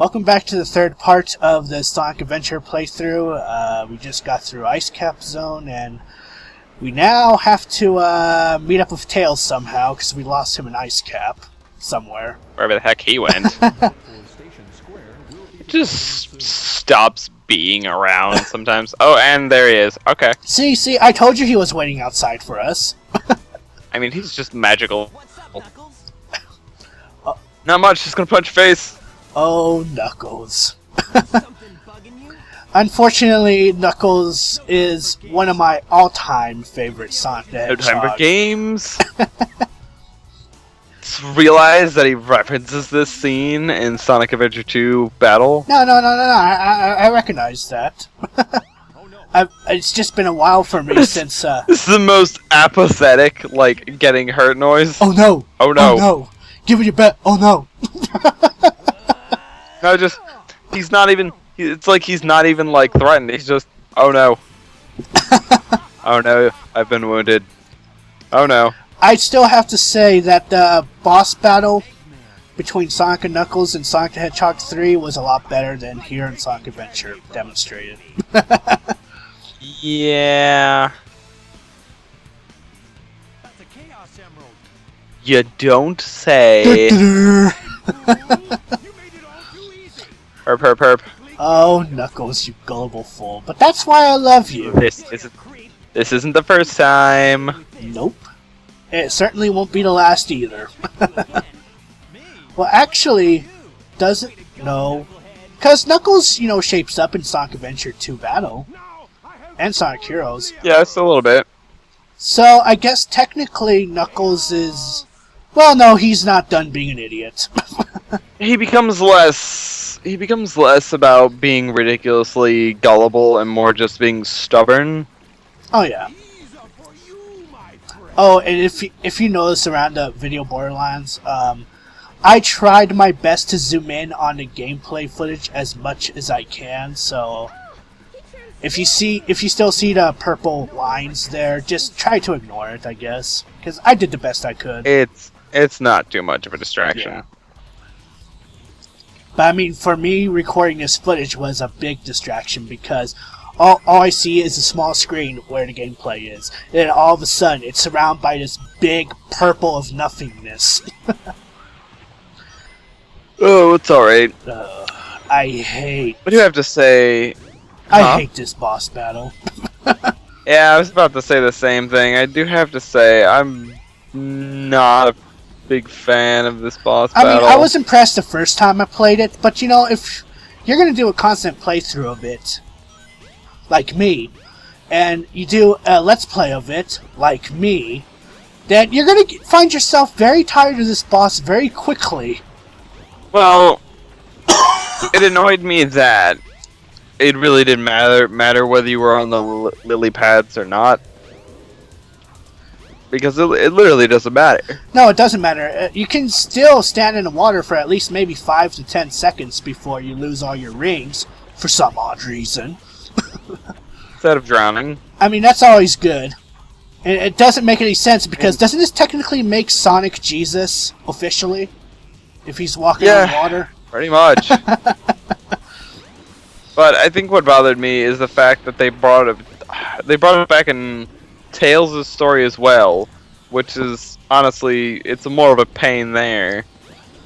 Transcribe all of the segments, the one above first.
Welcome back to the third part of the Sonic Adventure playthrough. We just got through Ice Cap Zone, and we now have to meet up with Tails somehow, because we lost him in Ice Cap somewhere. Wherever the heck he went. He just stops being around sometimes. Oh, and there he is. Okay. See, I told you he was waiting outside for us. I mean, he's just magical. Not much, just gonna punch your face. Oh, Knuckles. Unfortunately, Knuckles is one of my all-time favorite Sonic the Hedgehog. No time for games. Just realize that he references this scene in Sonic Adventure 2 Battle. No, I recognize that. It's just been a while for me since... This is the most apathetic, like, getting hurt noise. Oh no! Oh no! Oh no! Give me your bet! Oh no! No, just, he's not even, it's like he's not even, like, threatened. He's just, oh no. Oh no, I've been wounded. Oh no. I still have to say that the boss battle between Sonic and Knuckles and Sonic the Hedgehog 3 was a lot better than here in Sonic Adventure demonstrated. Yeah. You don't say. Herp. Oh, Knuckles, you gullible fool. But that's why I love you. This isn't the first time. Nope. It certainly won't be the last either. Well, actually, doesn't... No. Because Knuckles, shapes up in Sonic Adventure 2 Battle. And Sonic Heroes. Yeah, it's a little bit. So, I guess technically Knuckles is... Well, no, he's not done being an idiot. He becomes less about being ridiculously gullible and more just being stubborn. Oh, yeah. Oh, and if you notice around the video Borderlands, I tried my best to zoom in on the gameplay footage as much as I can, so if you still see the purple lines there, just try to ignore it, I guess, because I did the best I could. It's not too much of a distraction. Yeah. But I mean, for me, recording this footage was a big distraction because all I see is a small screen where the gameplay is. And then all of a sudden, it's surrounded by this big purple of nothingness. Oh, it's alright. I hate... What do you have to say? I hate this boss battle. Yeah, I was about to say the same thing. I do have to say, I'm not a big fan of this boss battle. I mean, I was impressed the first time I played it, but if you're going to do a constant playthrough of it, like me, and you do a Let's Play of it, like me, then you're going to find yourself very tired of this boss very quickly. Well, it annoyed me that it really didn't matter whether you were on the lily pads or not. Because it literally doesn't matter. No, it doesn't matter. You can still stand in the water for at least maybe 5 to 10 seconds before you lose all your rings, for some odd reason. Instead of drowning. I mean, that's always good. And it doesn't make any sense, because doesn't this technically make Sonic Jesus, officially? If he's walking on water? Pretty much. But I think what bothered me is the fact that they brought it back in Tails' story as well, which is, honestly, it's more of a pain there.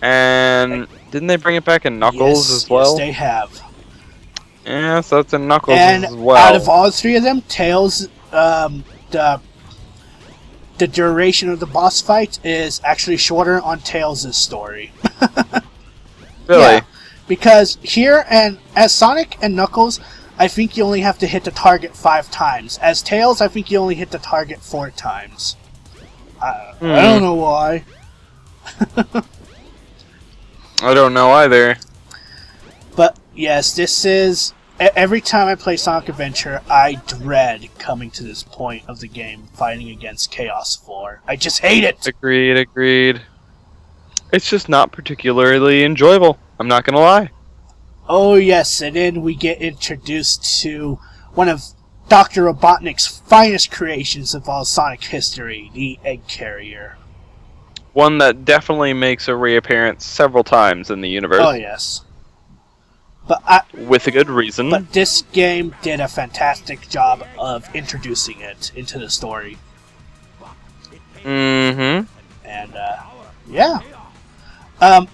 And didn't they bring it back in Knuckles as well? Yes, they have. Yeah, so it's in Knuckles and as well. Out of all three of them, Tails, the duration of the boss fight is actually shorter on Tails' story. Really? Yeah, because here, and as Sonic and Knuckles, I think you only have to hit the target 5 times. As Tails, I think you only hit the target 4 times. I don't know why. I don't know either. But yes, this is... Every time I play Sonic Adventure, I dread coming to this point of the game, fighting against Chaos 4. I just hate it! Agreed. It's just not particularly enjoyable. I'm not gonna lie. Oh yes, and then we get introduced to one of Dr. Robotnik's finest creations of all Sonic history, the Egg Carrier. One that definitely makes a reappearance several times in the universe. Oh yes. With a good reason. But this game did a fantastic job of introducing it into the story. Mm-hmm. And, yeah. I'm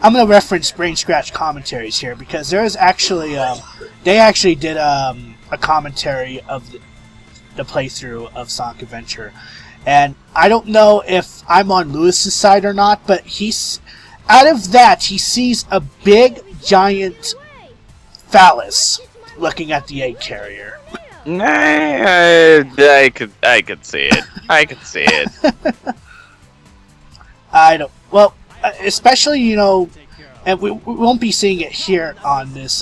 going to reference Brain Scratch commentaries here because there is actually, they actually did a commentary of the playthrough of Sonic Adventure. And I don't know if I'm on Lewis's side or not, but out of that, he sees a big, giant phallus looking at the egg carrier. I could see it. I could see it. I don't. Well, especially, you know, and we won't be seeing it here on this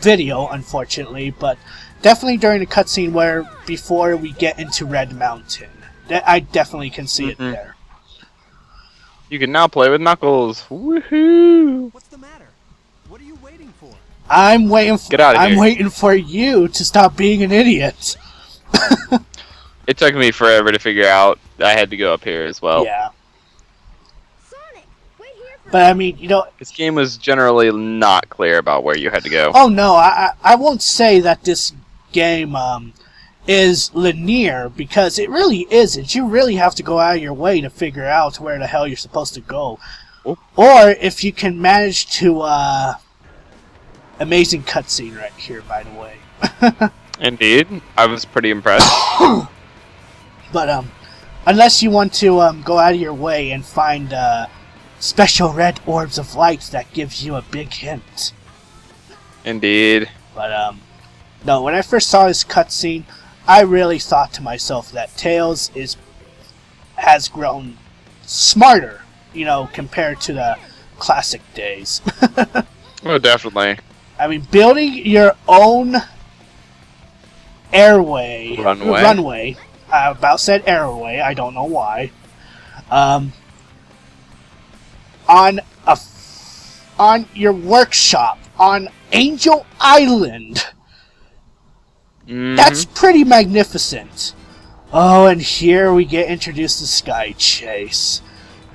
video, unfortunately, but definitely during the cutscene where before we get into Red Mountain, I definitely can see it there. You can now play with Knuckles. Woohoo! What's the matter? What are you waiting for? I'm waiting. Get out of here. I'm waiting for you to stop being an idiot. It took me forever to figure out. I had to go up here as well. Yeah. But I mean, you know, This game was generally not clear about where you had to go. oh no, I won't say that this game is linear, because it really isn't. You really have to go out of your way to figure out where the hell you're supposed to go. Oop. Or if you can manage to amazing cutscene right here, by the way. Indeed, I was pretty impressed. But unless you want to go out of your way and find special red orbs of light that gives you a big hint. Indeed. But no, when I first saw this cutscene, I really thought to myself that Tails has grown smarter, you know, compared to the classic days. Oh, definitely. I mean, building your own runway. I about said airway. I don't know why. On your workshop on Angel Island. That's pretty magnificent. Oh, and here we get introduced to Sky Chase.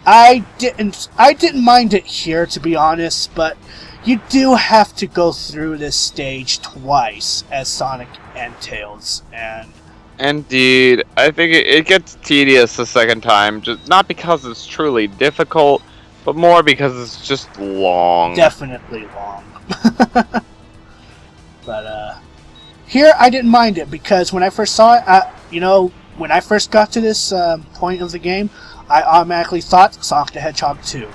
I didn't mind it here, to be honest, but you do have to go through this stage twice as Sonic and Tails, and Indeed. I think it gets tedious the second time, just not because it's truly difficult, but more because it's just long. definitely long. But here I didn't mind it because when I first saw it, you know, when I first got to this point of the game, I automatically thought Sonic the Hedgehog 2.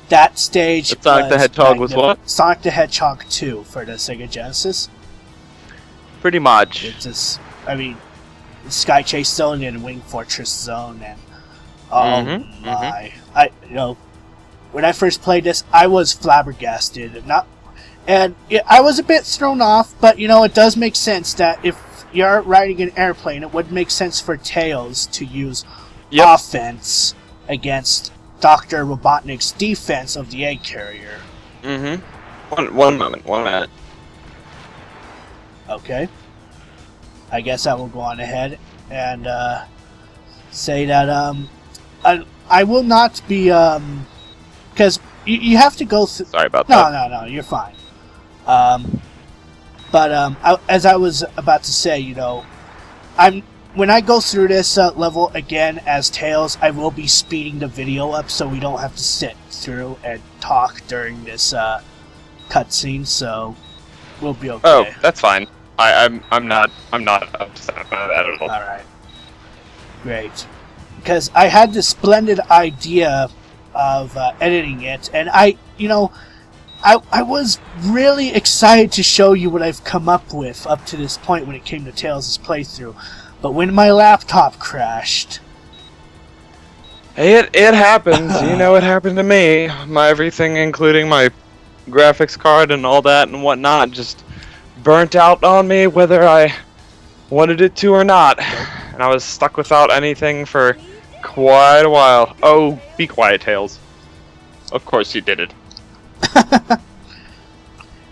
That stage. But Sonic the Hedgehog was what? Sonic the Hedgehog 2 for the Sega Genesis. Pretty much. It's just, I mean, Sky Chase Zone and Wing Fortress Zone, and oh my, you know, when I first played this, I was flabbergasted, I was a bit thrown off, but you know, it does make sense that if you're riding an airplane, it would make sense for Tails to use offense against Dr. Robotnik's defense of the egg carrier. One moment. Okay. I guess I will go on ahead and say that I will not be because you have to go through. Sorry about that. No, you're fine. As I was about to say, you know, when I go through this level again as Tails, I will be speeding the video up so we don't have to sit through and talk during this cutscene. So we'll be okay. Oh, that's fine. I'm not upset about that at all. All right. Great. Because I had this splendid idea of editing it, and I was really excited to show you what I've come up with up to this point when it came to Tails' playthrough. But when my laptop crashed... It happens. You know, it happened to me. My everything, including my graphics card and all that and whatnot, just burnt out on me whether I wanted it to or not. And I was stuck without anything for quite a while. Oh, be quiet, Tails. Of course you did it.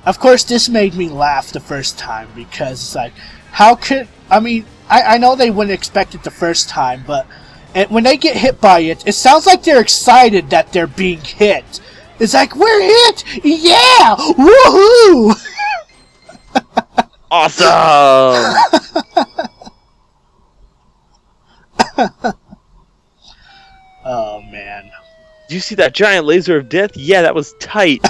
Of course, this made me laugh the first time, because it's like, how could... I mean, I know they wouldn't expect it the first time, but when they get hit by it, it sounds like they're excited that they're being hit. It's like, we're hit! Yeah! Woohoo! Awesome! Oh, man. Do you see that giant laser of death? Yeah, that was tight.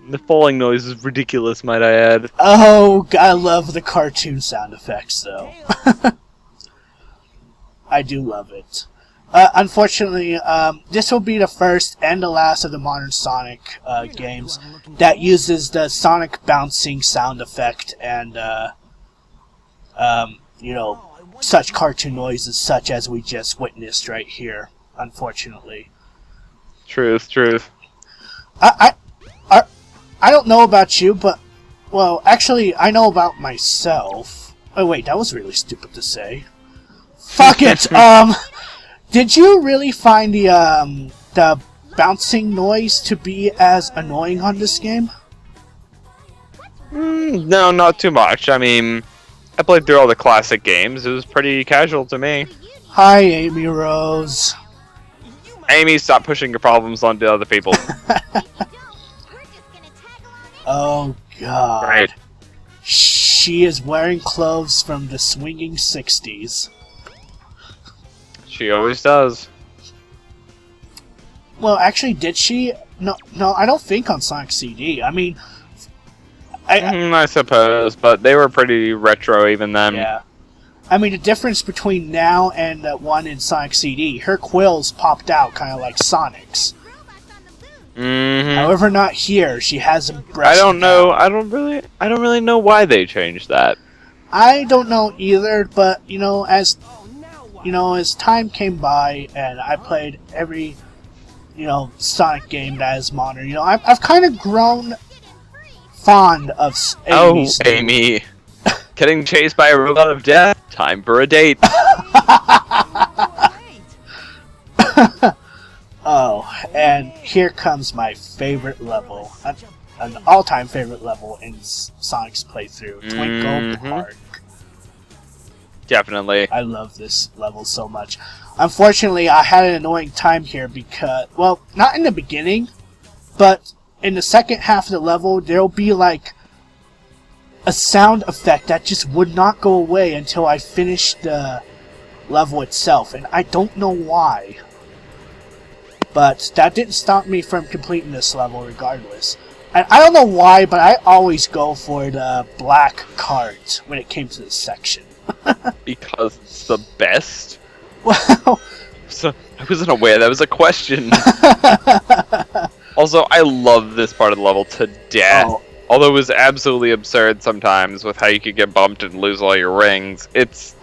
The falling noise is ridiculous, might I add. Oh, I love the cartoon sound effects, though. I do love it. Unfortunately, this will be the first and the last of the modern Sonic games that uses the Sonic bouncing sound effect and, you know, such cartoon noises such as we just witnessed right here, unfortunately. Truth, truth. I don't know about you, but, well, actually, I know about myself. Oh, wait, that was really stupid to say. Fuck it! Did you really find the bouncing noise to be as annoying on this game? No, not too much. I mean, I played through all the classic games. It was pretty casual to me. Hi, Amy Rose. Amy, stop pushing your problems onto other people. Oh, God. Right. She is wearing clothes from the swinging 60s. She always does. Well, actually, did she? No, I don't think on Sonic CD. I mean, I suppose, but they were pretty retro even then. Yeah. I mean, the difference between now and the one in Sonic CD, her quills popped out kind of like Sonic's. However, not here. She has them brushed I don't know. down. I don't really know why they changed that. I don't know either, but as time came by and I played every Sonic game that is modern, I've kind of grown fond of Amy's. Oh, Amy. Getting chased by a robot of death? Time for a date. Oh, and here comes my favorite level, an all-time favorite level in Sonic's playthrough, Twinkle Park. Definitely. I love this level so much. Unfortunately, I had an annoying time here because, well, not in the beginning, but in the second half of the level, there'll be like a sound effect that just would not go away until I finished the level itself, and I don't know why. But that didn't stop me from completing this level regardless. And I don't know why, but I always go for the black cart when it came to this section. Because it's the best? Well... So, I wasn't aware that was a question. Also, I love this part of the level to death. Oh. Although it was absolutely absurd sometimes with how you could get bumped and lose all your rings. It's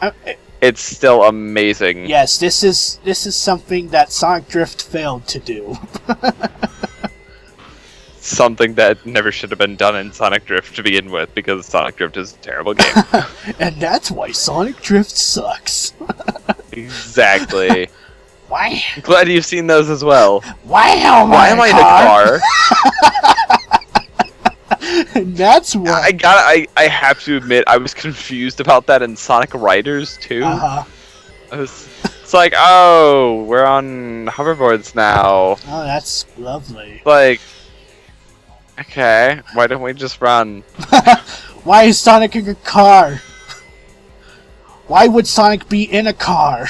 still amazing. Yes, this is something that Sonic Drift failed to do. Something that never should have been done in Sonic Drift to begin with, because Sonic Drift is a terrible game. And that's why Sonic Drift sucks. Exactly. Why? I'm glad you've seen those as well. Why am I in a car? And that's why. I have to admit, I was confused about that in Sonic Riders too. It's like, oh, we're on hoverboards now. Oh, that's lovely. Like, okay, why don't we just run? Why is Sonic in a car? Why would Sonic be in a car?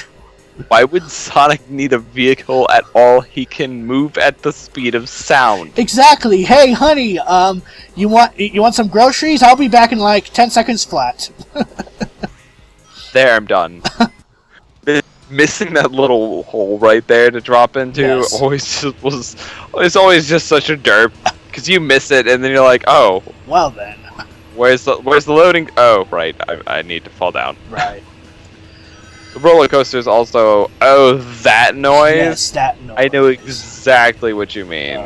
Why would Sonic need a vehicle at all? He can move at the speed of sound. Exactly. Hey, honey, you want some groceries? I'll be back in like 10 seconds flat. There, I'm done. Missing that little hole right there to drop into it's always just such a derp, because you miss it and then you're like, oh, well then, where's the loading? Oh, right, I need to fall down. Right. The roller coaster is also, oh, that noise. Yes, that noise. I know exactly what you mean.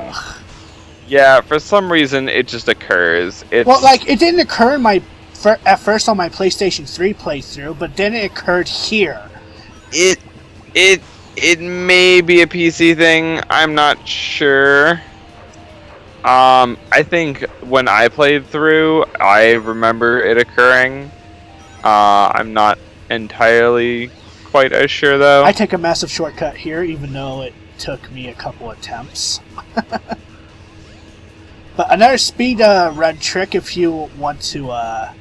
Yeah, for some reason it just occurs. Well, like, it didn't occur in at first on my PlayStation 3 playthrough, but then it occurred here. It may be a PC thing. I'm not sure. I think when I played through, I remember it occurring. I'm not entirely quite as sure though. I take a massive shortcut here, even though it took me a couple attempts. But another speed run trick, if you want to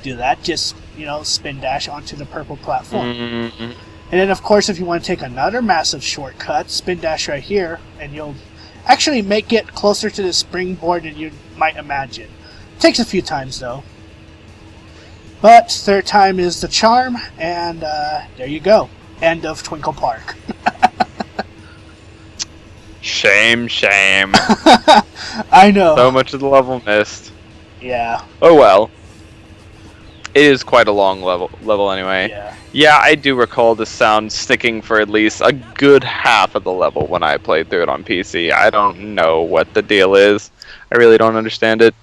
do that, just, spin dash onto the purple platform. Mm-hmm. And then, of course, if you want to take another massive shortcut, spin dash right here, and you'll actually make it closer to the springboard than you might imagine. Takes a few times, though. But third time is the charm, and there you go. End of Twinkle Park. Shame. I know. So much of the level missed. Yeah. Oh well. It is quite a long level anyway. Yeah. Yeah, I do recall the sound sticking for at least a good half of the level when I played through it on PC. I don't know what the deal is. I really don't understand it.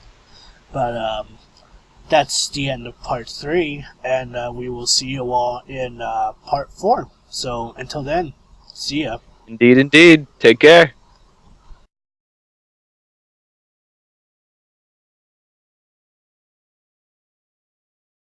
But that's the end of part 3, and we will see you all in part 4. So until then, see ya. Indeed. Take care.